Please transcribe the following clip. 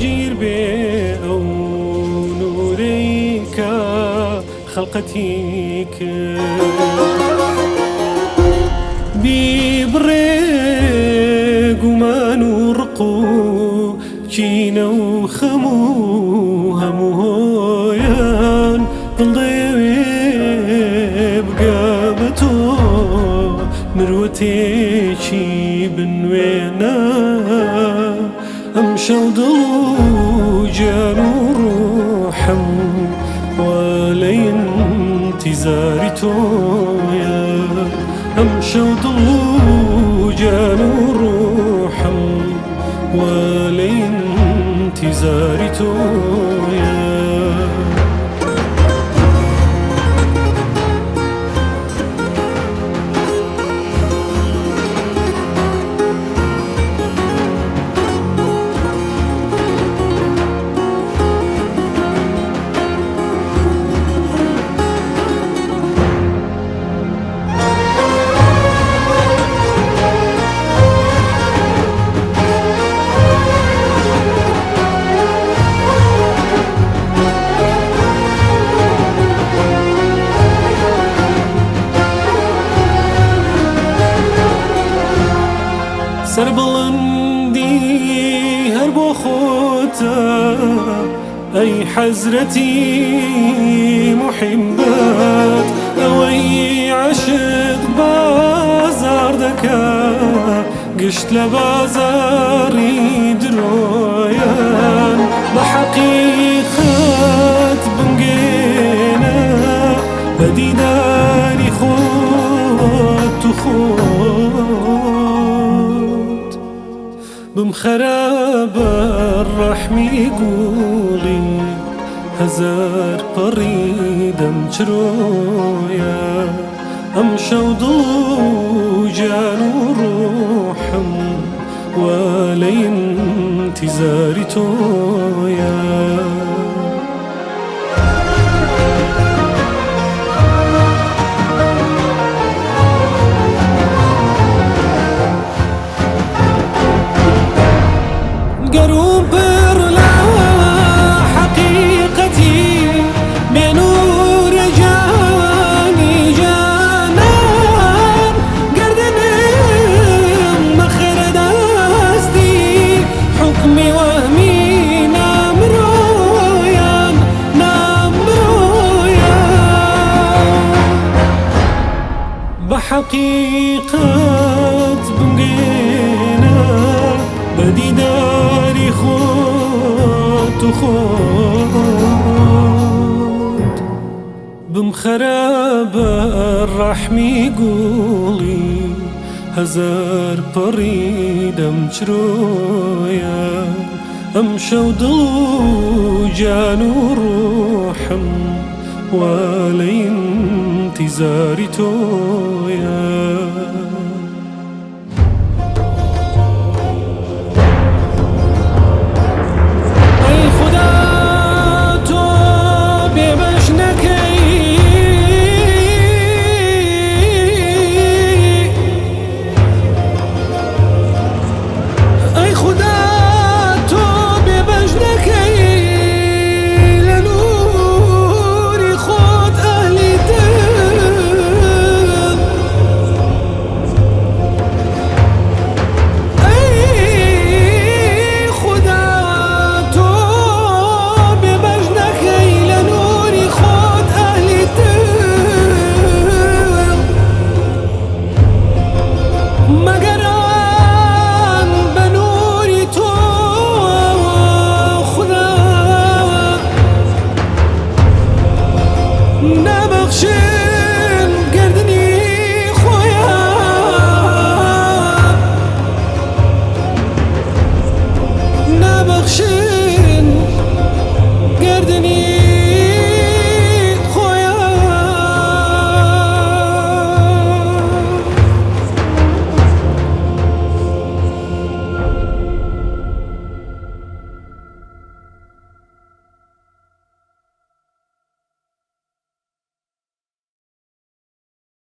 گیر بێ ئەو نورەی کە خەڵقەتی کرد بیبڕێ گومان و ڕق و کینە و خەم و هەموو هۆیان دڵدەوێ بگا بە تۆ مرۆتێکی بنوێنە ئەم شەو دڵ و گیان و ڕوحم وا لە ئینتیزاری تۆیە ئەم شەو دڵ و گیان و ڕوحم وا لە ئینتیزاری تۆیە سربڵندی هەر بۆ خۆتە ئەی حەزرەتی محیبەت ئەوەی عاشق بازار دەکا گشت لە بازاڕی درۆیان بە حەقیقەت بنگێنە بە دیداری خۆت و بم خرابە ڕەحمی گوڵی هەزار پەڕی دەمچرۆیە ئەم شەو دڵ و گیان و ڕوحم وا لە ئینتیزاری تۆیە گەروم پڕ لە حەقیقەتی بێنوورە جانی جانان گەردەنم مەخرە دەستی حوکمی وەهمی نامرۆیان بە حەقیقەت بنگێنە بە دیداری خۆت و خۆت بم خرابە ڕەحمی گوڵی هەزار پەڕی دەمچرۆیە ئەم شەو دڵ و گیان و ڕوحم وا لە ئینتیزاری تۆیە